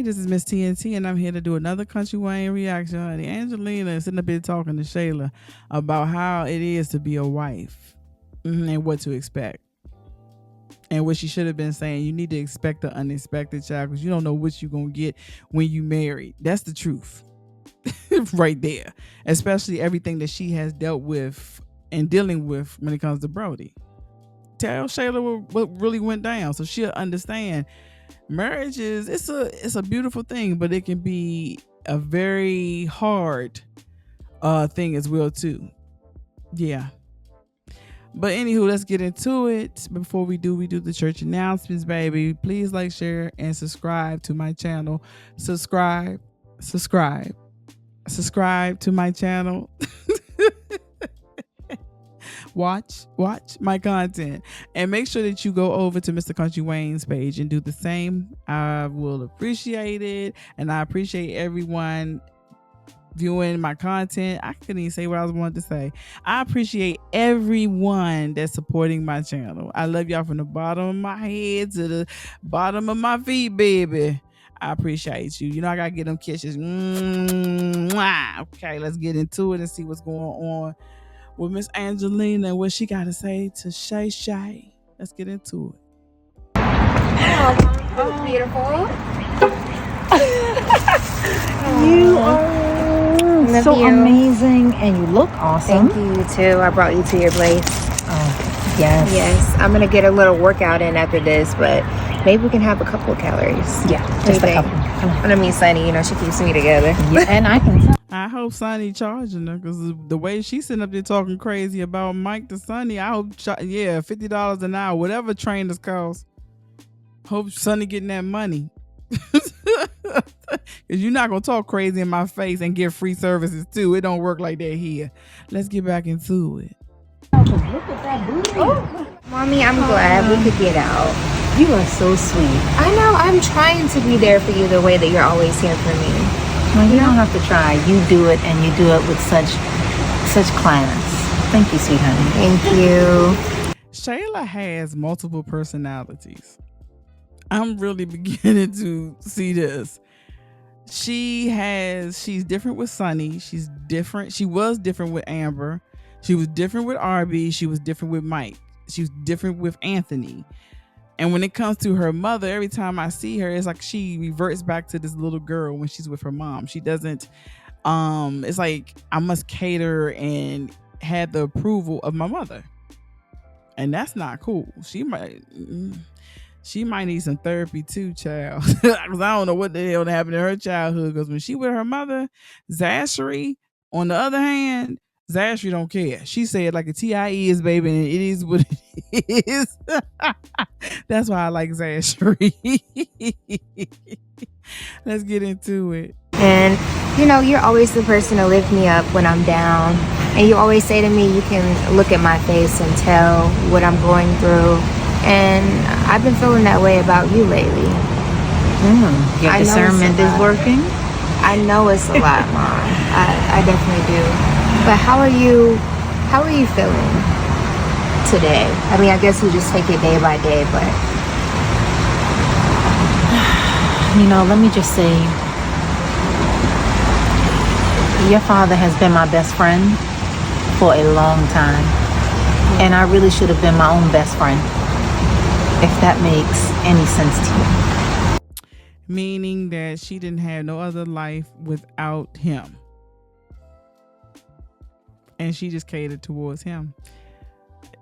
this is Miss TNT, and I'm here to do another Country Wayne reaction. Honey, Angelina is sitting up here talking to Shayla about how it is to be a wife, and what to expect. And what she should have been saying, you need to expect the unexpected, child, because you don't know what you're going to get when you married. That's the truth right there. Especially everything that she has dealt with and dealing with when it comes to Brody. Tell Shayla what really went down so she'll understand. Marriage is it's a beautiful thing, but it can be a very hard thing as well too. Yeah. But anywho, let's get into it. Before we do the church announcements, baby. Please like, share, and subscribe to my channel. Subscribe to my channel. Watch my content, and make sure that you go over to Mr. Country Wayne's page and do the same. I will appreciate it, and I appreciate everyone viewing my content. I couldn't even say what I was wanting to say. I appreciate everyone that's supporting my channel. I love y'all from the bottom of my head to the bottom of my feet, baby. I appreciate you. You know, I gotta get them kisses. Okay, let's get into it and see what's going on with Miss Angelina and what she got to say to Shay. Let's get into it. Oh, beautiful. You are so amazing, and you look awesome. Thank you too. I brought you to your place. Oh, yes. Yes, I'm gonna get a little workout in after this, but maybe we can have a couple of calories. Yeah, just a couple. I'm gonna meet Sunny. You know, she keeps me together. Yeah, and I can. I hope Sonny charging her, because the way she's sitting up there talking crazy about Mike to Sonny, I hope, $50 an hour, whatever trainers cost. Hope Sonny getting that money. Because you're not going to talk crazy in my face and get free services too. It don't work like that here. Let's get back into it. Look at that booty. Oh, Mommy, I'm glad we could get out. You are so sweet. I know. I'm trying to be there for you the way that you're always here for me. Well, you don't have to try. You do it, and you do it with such class. Thank you, sweet honey. Thank you. Shayla has multiple personalities. I'm really beginning to see this. She's different with Sonny. She's different. She was different with Amber. She was different with RB. She was different with Mike. She was different with Anthony. And when it comes to her mother, every time I see her, it's like she reverts back to this little girl when she's with her mom. She doesn't, it's like I must cater and have the approval of my mother. And that's not cool. She might need some therapy too, child. Because I don't know what the hell happened in her childhood. Because when she with her mother, Zachary, on the other hand, Zachary don't care. She said like a TIE is, baby, and it is what it is. That's why I like Zachary. Let's get into it. And you know, you're always the person to lift me up when I'm down. And you always say to me, you can look at my face and tell what I'm going through. And I've been feeling that way about you lately. Your discernment is working? I know it's a lot, Mom. I definitely do. But how are you feeling today? I mean, I guess we just take it day by day, but you know, let me just say, your father has been my best friend for a long time. And I really should have been my own best friend, if that makes any sense to you. Meaning that she didn't have no other life without him. And she just catered towards him.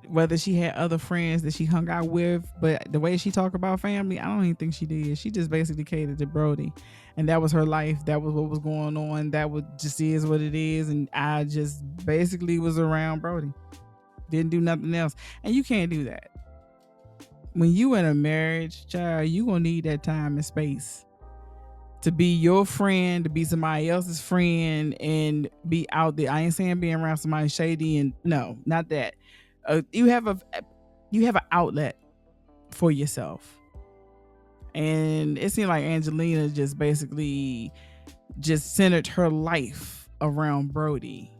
Whether she had other friends that she hung out with, but the way she talked about family, I don't even think she did. She just basically catered to Brody. And that was her life. That was what was going on. That was just is what it is. And I just basically was around Brody. Didn't do nothing else. And you can't do that. When you in a marriage, child, you gonna need that time and space to be your friend, to be somebody else's friend, and be out there. I ain't saying being around somebody shady, and no, not that. You have an outlet for yourself, and it seemed like Angelina just basically just centered her life around Brody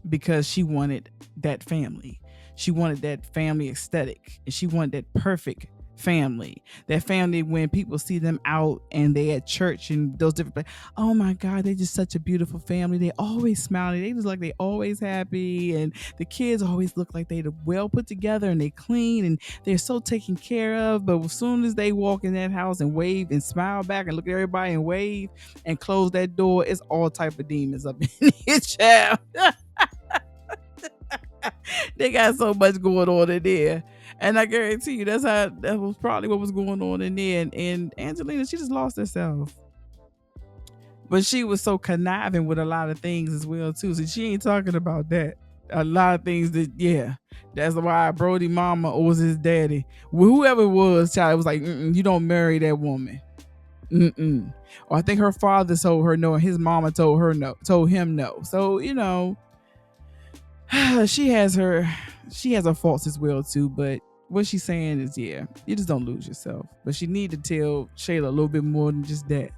because she wanted that family. She wanted that family aesthetic, and she wanted that perfect family. That family, when people see them out and they at church and those different places, oh my God, they just such a beautiful family. They always smiling. They just like they always happy, and the kids always look like they well put together and they clean and they're so taken care of. But as soon as they walk in that house and wave and smile back and look at everybody and wave and close that door, it's all type of demons up in your child. They got so much going on in there. And I guarantee you that was probably what was going on in there. And Angelina, she just lost herself. But she was so conniving with a lot of things as well too. So she ain't talking about that. A lot of things that, yeah. That's why Brody mama was his daddy. Well, whoever it was, child, was like, you don't marry that woman. Or I think her father told her no, and his mama told him no. So, she has her faults as well too, but what she's saying is, yeah, you just don't lose yourself. But she need to tell Shayla a little bit more than just that.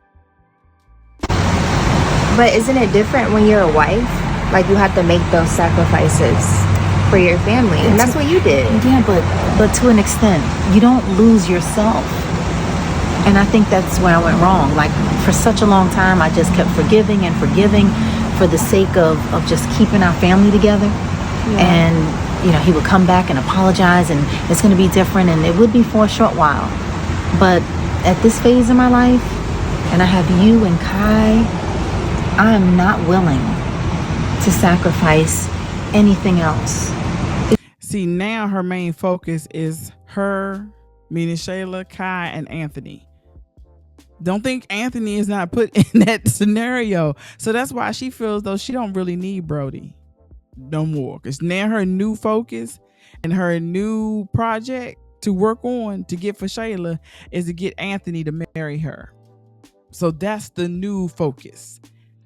But isn't it different when you're a wife? Like, you have to make those sacrifices for your family, and that's what you did. Yeah, but to an extent, you don't lose yourself. And I think that's where I went wrong. Like, for such a long time, I just kept forgiving for the sake of just keeping our family together. Yeah. And he would come back and apologize, and it's going to be different, and it would be for a short while. But at this phase in my life, and I have you and Kai, I am not willing to sacrifice anything else. See, now her main focus is her, meaning Shayla, Kai, and Anthony. Don't think Anthony is not put in that scenario. So that's why she feels though she don't really need Brody no more. Because now her new focus and her new project to work on to get for Shayla is to get Anthony to marry her. So that's the new focus.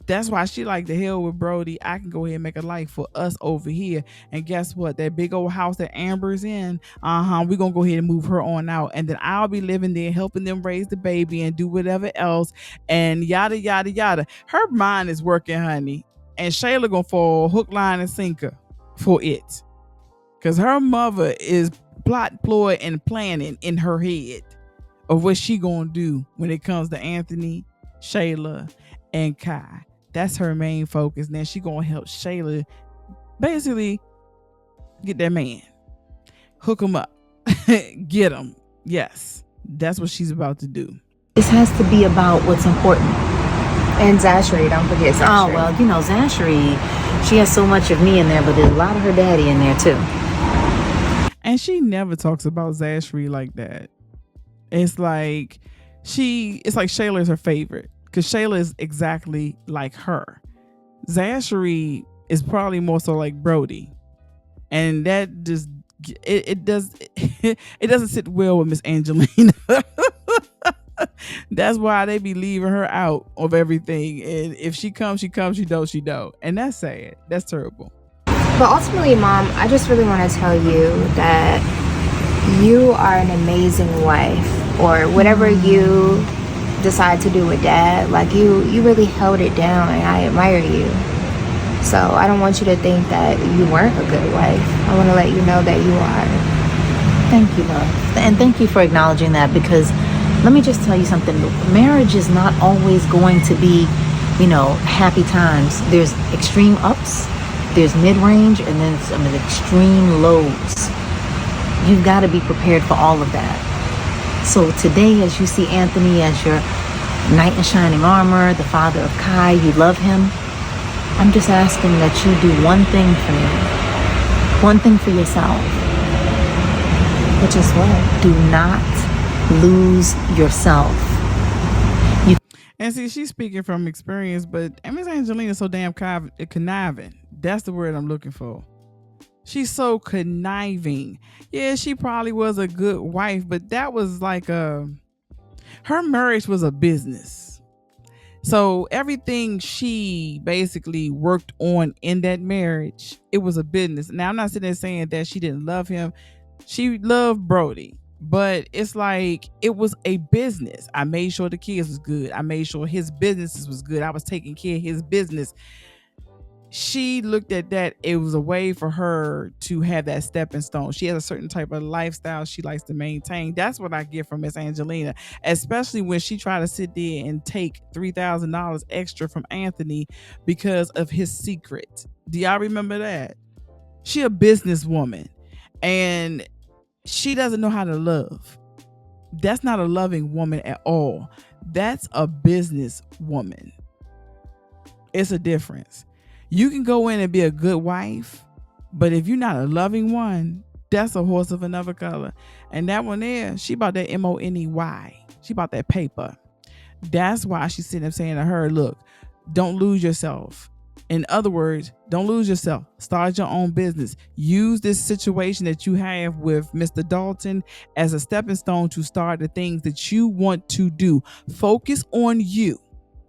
That's why she like, the hell with Brody. I can go ahead and make a life for us over here. And guess what? That big old house that Amber's in, we're going to go ahead and move her on out. And then I'll be living there helping them raise the baby and do whatever else. And yada, yada, yada. Her mind is working, honey. And Shayla going to fall hook, line, and sinker for it. Because her mother is plot, ploy, and planning in her head of what she going to do when it comes to Anthony, Shayla, and Kai. That's her main focus. Now she gonna help Shayla basically get that man, hook him up, get him. Yes, that's what she's about to do. This has to be about what's important. And Zachary, don't forget Zachary. Oh well, Zachary, she has so much of me in there, but there's a lot of her daddy in there too. And she never talks about Zachary like that. It's like Shayla is her favorite. Because Shayla is exactly like her. Zachary is probably more so like Brody. And that just, it doesn't sit well with Miss Angelina. That's why they be leaving her out of everything. And if she comes, she comes. She don't, she don't. And that's sad. That's terrible. But ultimately, Mom, I just really want to tell you that you are an amazing wife. Or whatever you decide to do with Dad, like you really held it down, and I admire you. So I don't want you to think that you weren't a good wife. I want to let you know that you are. Thank you, love. And thank you for acknowledging that, because let me just tell you something. Marriage is not always going to be, happy times. There's extreme ups, there's mid-range, and then some extreme lows. You've got to be prepared for all of that. So today, as you see Anthony as your knight in shining armor, the father of Kai, you love him, I'm just asking that you do one thing for me. One thing for yourself. Which is what? Do not lose yourself. And see, she's speaking from experience, but Miss Angelina is so damn conniving. That's the word I'm looking for. She's so conniving. Yeah, she probably was a good wife, but that was like her marriage was a business. So everything she basically worked on in that marriage, it was a business. Now, I'm not sitting there saying that she didn't love him. She loved Brody, but it's like it was a business. I made sure the kids was good. I made sure his businesses was good. I was taking care of his business. she looked at that, it was a way for her to have that stepping stone. She has a certain type of lifestyle she likes to maintain. That's what I get from Miss Angelina, especially when she tried to sit there and take $3,000 extra from Anthony because of his secret. Do y'all remember that? She a businesswoman and she doesn't know how to love. That's not a loving woman at all. That's a business woman. It's a difference. You can go in and be a good wife, but if you're not a loving one, that's a horse of another color. And that one there, she bought that money. She bought that paper. That's why she's sitting up saying to her, look, don't lose yourself. In other words, don't lose yourself. Start your own business. Use this situation that you have with Mr. Dalton as a stepping stone to start the things that you want to do. Focus on you.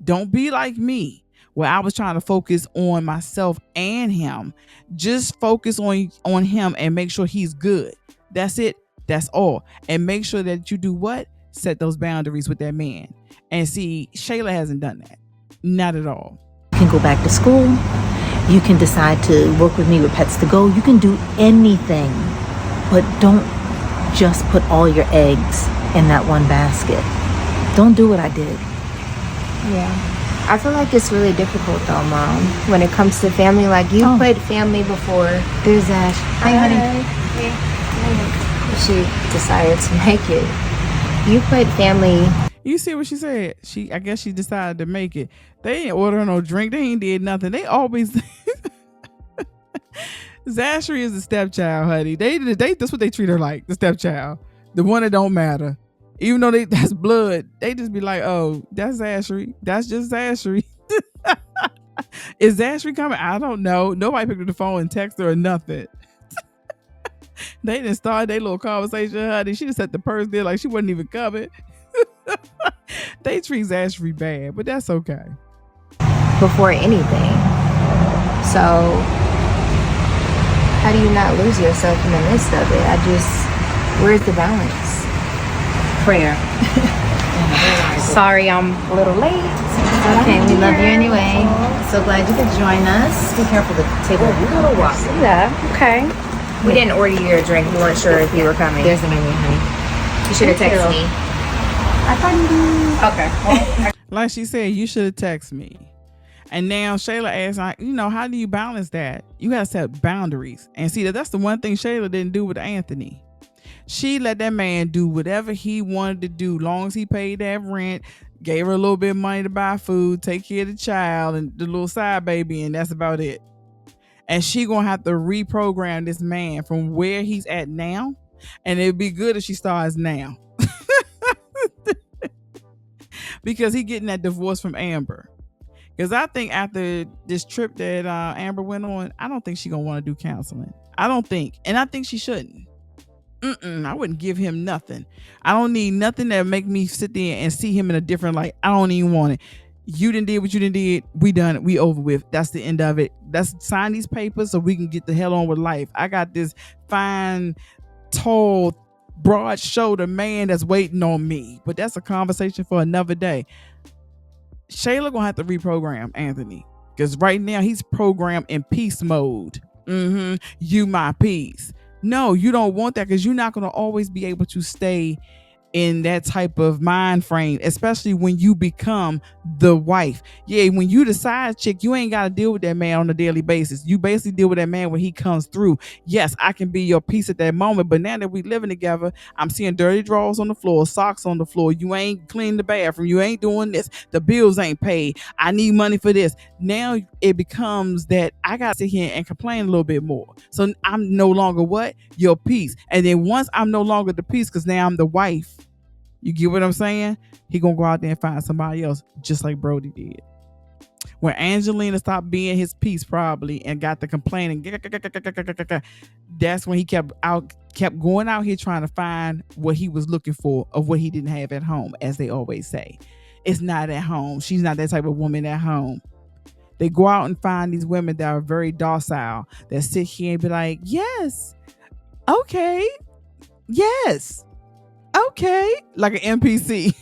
Don't be like me, where I was trying to focus on myself and him. Just focus on him and make sure he's good. That's it. That's all. And make sure that you do what? Set those boundaries with that man. And see, Shayla hasn't done that. Not at all. You can go back to school. You can decide to work with me with Pets to Go. You can do anything, but don't just put all your eggs in that one basket. Don't do what I did. Yeah. I feel like it's really difficult though, Mom, when it comes to family. Like you put family before. There's Ash. Hi, honey. She decided to make it. You put family. You see what she said? I guess she decided to make it. They ain't order no drink. They ain't did nothing. They always Zachary is the stepchild, honey. They that's what they treat her like, the stepchild. The one that don't matter. Even though that's blood, they just be like, oh, that's Zachary. That's just Zachary. Is Zachary coming? I don't know. Nobody picked up the phone and text her or nothing. They didn't start their little conversation, honey. She just set the purse there like she wasn't even coming. They treat Zachary bad, but that's okay. Before anything. So how do you not lose yourself in the midst of it? Where's the balance? Prayer. Sorry, I'm a little late. Okay, we love you anyway. So glad you could join us. Be careful, the table will be a little rocky. Yeah, okay. We didn't order you a drink. We weren't sure if you were coming. There's the menu, honey. You should have texted me. I thought you did. Okay. Like she said, you should have texted me. And now Shayla asked, how do you balance that? You got to set boundaries. And see, that's the one thing Shayla didn't do with Anthony. She let that man do whatever he wanted to do, long as he paid that rent, gave her a little bit of money to buy food, take care of the child and the little side baby, and that's about it. And she gonna have to reprogram this man from where he's at now. And it'd be good if she starts now. Because he getting that divorce from Amber. Because I think after this trip that Amber went on, I don't think she gonna want to do counseling. I don't think. And I think she shouldn't. I wouldn't give him nothing. I don't need nothing that make me sit there and see him in a different light. I don't even want it. You done did what you done did. We done it. We over with. That's the end of it. Let's sign these papers so we can get the hell on with life. I got this fine, tall, broad-shouldered man that's waiting on me. But that's a conversation for another day. Shayla gonna have to reprogram Anthony. Because right now he's programmed in peace mode. You my peace. No, you don't want that, because you're not going to always be able to stay in that type of mind frame, especially when you become the wife. Yeah, when you the side chick, you ain't got to deal with that man on a daily basis. You basically deal with that man when he comes through. Yes, I can be your piece at that moment, but now that we living together, I'm seeing dirty drawers on the floor, socks on the floor. You ain't cleaning the bathroom. You ain't doing this. The bills ain't paid. I need money for this. Now it becomes that I got to sit here and complain a little bit more. So I'm no longer what? Your piece. And then once I'm no longer the piece, because now I'm the wife, you get what I'm saying? He gonna go out there and find somebody else, just like Brody did. When Angelina stopped being his piece probably and got the complaining, that's when he kept going out here trying to find what he was looking for, of what he didn't have at home, as they always say. It's not at home. She's not that type of woman at home. They go out and find these women that are very docile, that sit here and be like, yes, okay, yes, okay, like an NPC.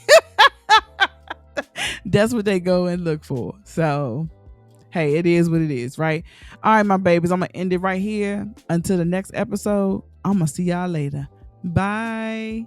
That's what they go and look for. So hey, it is what it is, right? All right, my babies, I'm gonna end it right here. Until the next episode, I'm gonna see y'all later. Bye.